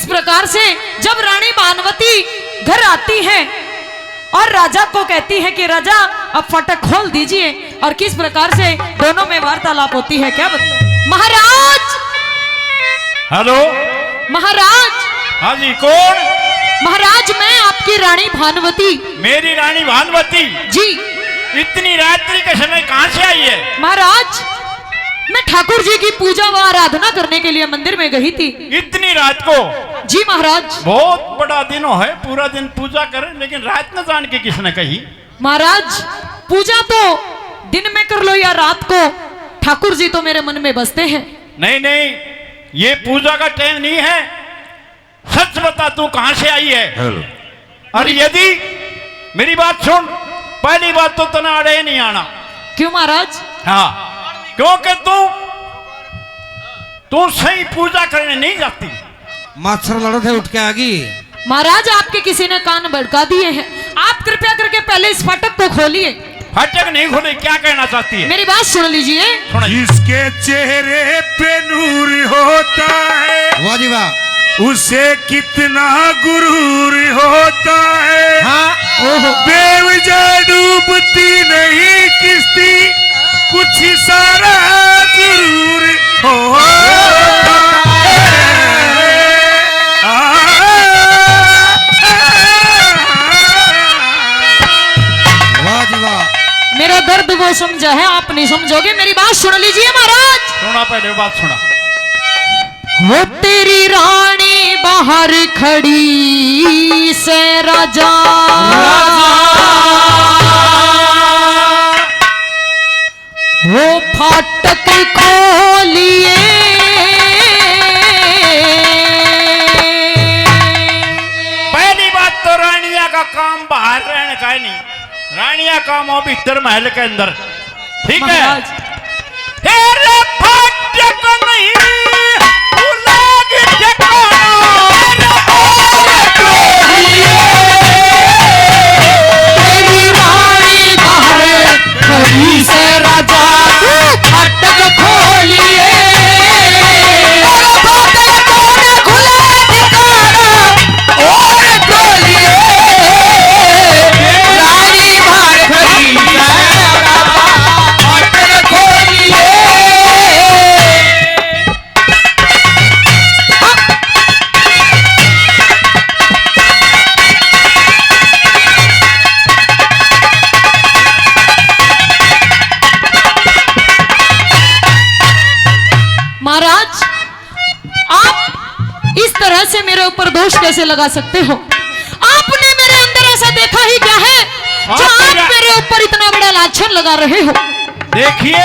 प्रकार से जब रानी भानुवती घर आती है और राजा को कहती है कि राजा अब फाटक खोल दीजिए, और किस प्रकार से दोनों में वार्तालाप होती है, क्या महाराज। हेलो महाराज। हाँ जी, कौन? महाराज मैं आपकी रानी भानुवती। मेरी रानी भानुवती जी। इतनी रात्रि के समय कहाँ से आई है? महाराज मैं ठाकुर जी की पूजा व आराधना करने के लिए मंदिर में गई थी। इतनी रात को? जी महाराज। बहुत बड़ा दिन है, पूरा दिन पूजा करे, लेकिन रात न जान के किसने कही? महाराज पूजा तो दिन में कर लो या रात को, ठाकुर जी तो मेरे मन में बसते हैं। नहीं नहीं, ये पूजा का टाइम नहीं है। सच बता, तू कहां से आई है? और यदि मेरी बात सुन, पहली बात तो तना अड़े नहीं आना। क्यों महाराज? हाँ, क्योंकि तू सही पूजा करने नहीं जाती। मच्छर लड़े थे, उठ के आ गई। महाराज आपके किसी ने कान भड़का दिए हैं, आप कृपया करके पहले इस फाटक को खोलिए। फाटक नहीं खोले, क्या कहना चाहती है? मेरी बात सुन लीजिए। जिसके चेहरे पे नूर होता है, वाह जी वाह, उसे कितना गुरूर होता है। हाँ, बेवजह डूबती नहीं किश्ती, कुछ इशारा जरूर होता है। वाह जी वाह। मेरा दर्द वो समझा है, आप नहीं समझोगे। मेरी बात सुन लीजिए महाराज। सुना, पहले बात सुना। वो तेरी रानी बाहर खड़ी से राजा, वो फाटक खोलिए। पहली बात तो रानिया का काम बाहर रहने का है नहीं, रानिया काम हो भीतर महल के अंदर, ठीक है? महाराज तेरे फाटक नहीं उलाग ठिकाना, तेरी रानी बाहर खड़ी से राजा, फाटक खोलिए। फाटक कौन खुला ठिकाना और खोलिए, रानी बाहर खड़ी से फाटक खोलिए। महाराज आप इस तरह से मेरे ऊपर दोष कैसे लगा सकते हो? आपने मेरे अंदर ऐसा देखा ही क्या है जो आप मेरे ऊपर इतना बड़ा लाछन लगा रहे हो? देखिए,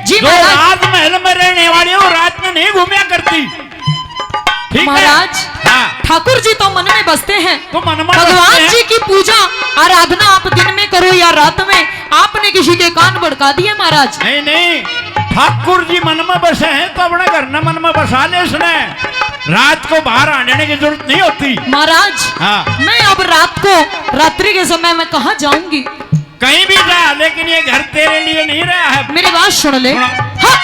जी जो महाराज। राजमहल में रहने वाली हो, रात में नहीं घूमया करती, ठीक है? महाराज हाँ, ठाकुर जी तो मन में बसते हैं, तो मन में बसते भगवान हैं। जी की पूजा आराधना आप दिन में करो या रात में, आपने किसी के कान भड़का दिए महाराज। नहीं नहीं, ठाकुर जी मन में बसे हैं तो अपने घर न मन में बसा ले उसने, रात को बाहर आने की जरूरत नहीं होती। महाराज हाँ। मैं अब रात को, रात्रि के समय में कहाँ जाऊंगी? कहीं भी जा, लेकिन ये घर तेरे लिए नहीं रहा है। मेरी बात सुन ले। सुना। हाँ।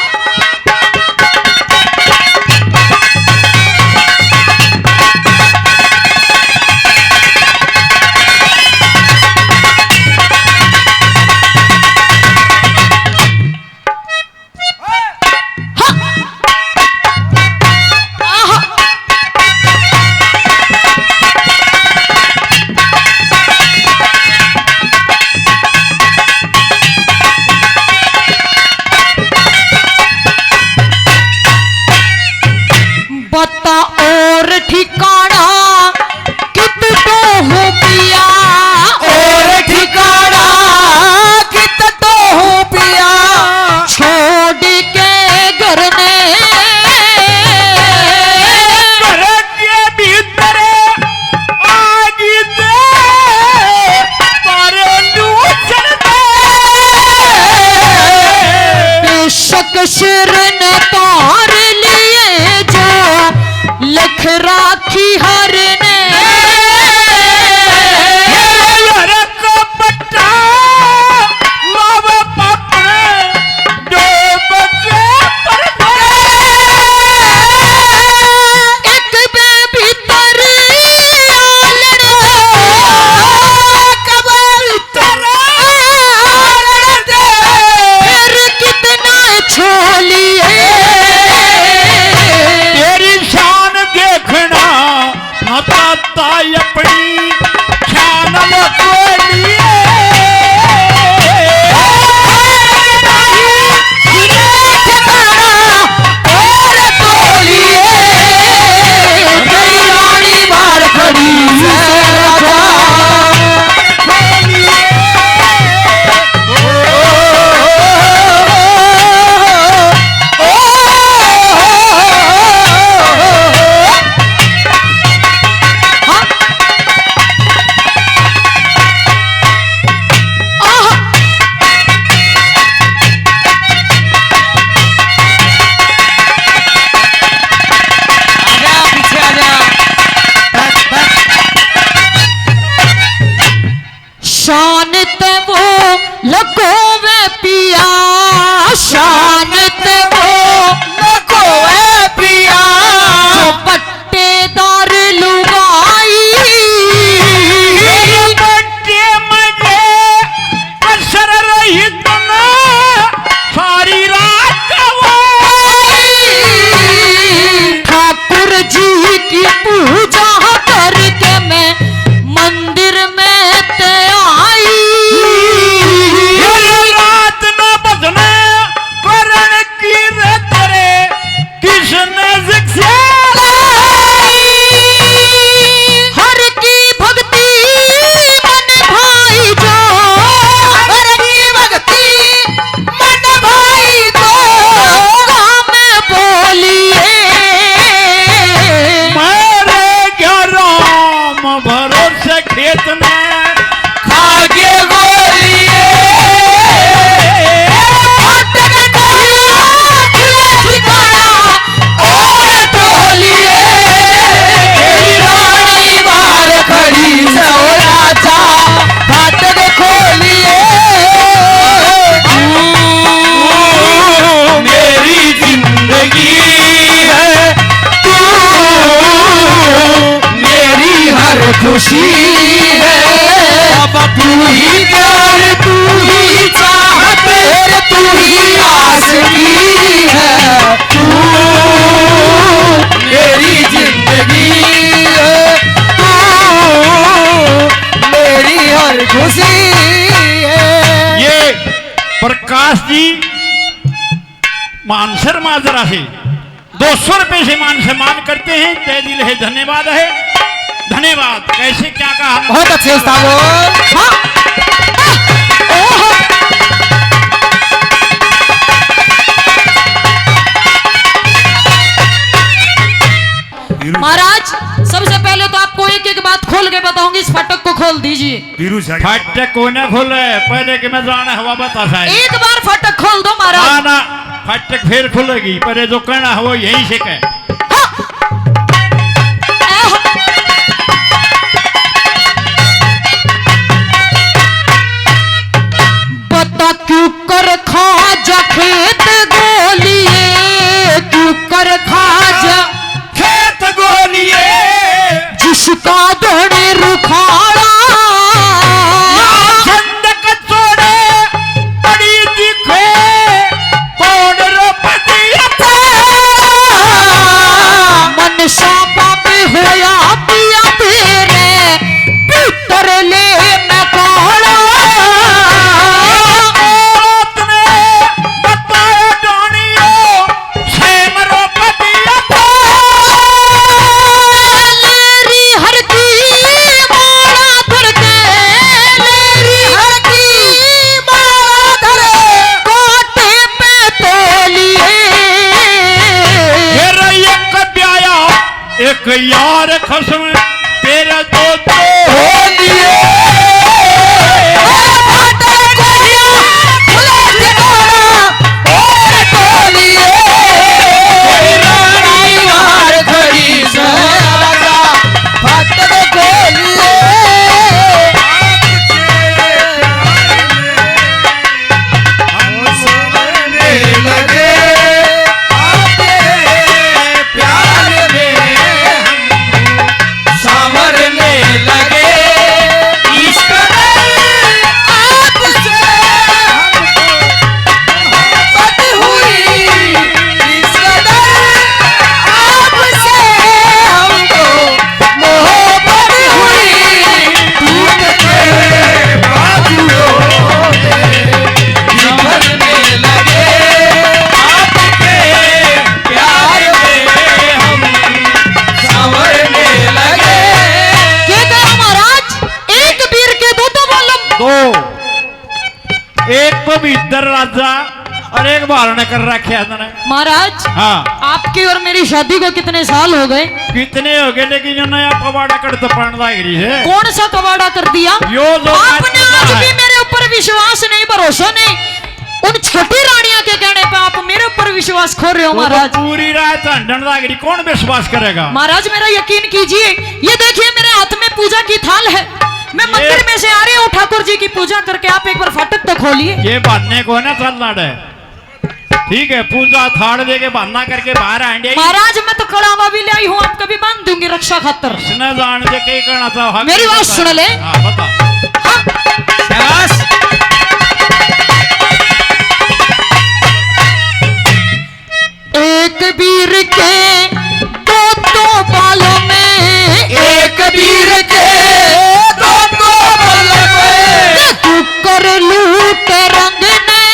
बता और ठिकाना कित तो हो पिया, और ठिकाना कित तो हो पिया, छोड़ के घर ने घर के भीतर आग दे, पर लूचन बेशक सिर ने तार लिए जो लख राखी हर ने, एक बे भीतर इतने खागे गोलिए फाटक खोलिया खुले ठिकाना और टोलिए तेरी रानी बाहर खड़ी सो राजा फाटक खोलिए मेरी जिंदगी है तू मेरी हर खुशी है तू ही प्यार तू ही चाहत तू ही आशिकी है तू मेरी जिंदगी है तू मेरी हर खुशी है। ये प्रकाश जी मानसर माजरा से 200 रुपए से मान सम्मान करते हैं। तय दिल है धन्यवाद है। धन्यवाद। कैसे क्या कहा बहुत अच्छे उस्ताद हो। हाँ। महाराज सबसे पहले तो आपको एक एक बात खोल के बताऊंगी, इस फाटक को खोल दीजिए। बीरू फाटक को न खोले पहले कि मैं जाना हवा बता साहब। एक बार फाटक खोल दो महाराज। ना फाटक फिर खुलेगी पहले जो कहना है वो यहीं से कहे। बता क्यों कर खाजा खेत गोलिए क्यों कर खाजा खेत गोलिए जिसका धने रुखाड़ा संदक छोड़े बड़ी दिखे कौन रोपदिया मन सापा पे होया पिया तेरे भीतर ले मैं काड़ा एक यार खसम तेरा दो हो लिए एक पवित्र राजा और एक बारण कर रखे महाराज। हाँ आपकी और मेरी शादी को कितने साल हो गए? कितने हो गए लेकिन जो नया पवाड़ा कर तो पढ़ लागी है। कौन सा कवाड़ा कर दिया? यो जो आपने आज भी मेरे ऊपर विश्वास नहीं, भरोसा नहीं। उन छोटी रानियों के कहने पे आप मेरे ऊपर विश्वास खो रहे हो महाराज। पूरी रात अंडन लागी कौन विश्वास करेगा? महाराज मेरा यकीन कीजिए, ये देखिए मेरे हाथ में पूजा की थाल है। मैं मंदिर में से आ रही हूँ ठाकुर जी की पूजा करके, आप एक बार फाटक तो खोलिए। ये बांधने को है ना चल लाड़े, ठीक है पूजा थाड़ दे के बांधना करके बाहर आएंगे। महाराज मैं तो कड़ावा भी ले आई हूँ, आपका भी बांध दूंगी रक्षा खातर। न जान दे के करना चाहो। मेरी बात सुन ले। हाँ बता। शाबाश। एक वीर के दो बालों में, एक वीर के दो बालों में तू कर लूट रंग ने।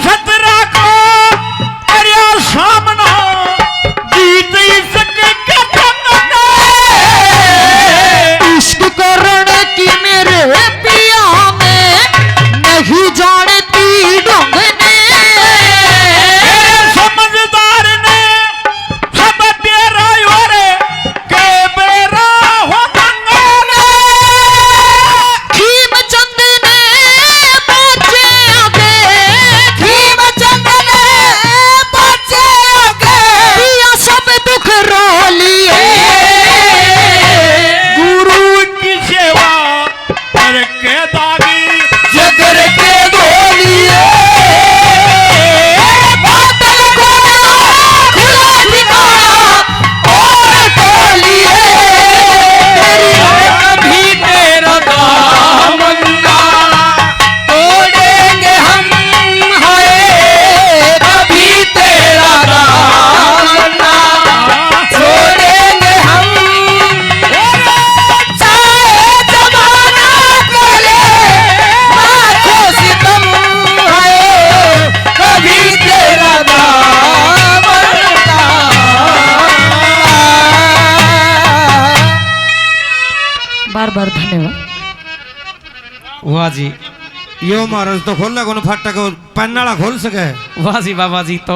सतरा को अरे सामना जीत सके इश्क करण की मेरे पिया में नहीं जानती ढंग ने। समझदार ने सब बार बार धन्यवाद। वाह जी यो महाराज तो खोल लगो फाटक पन्नाला खोल सके वाह जी बाबा जी तो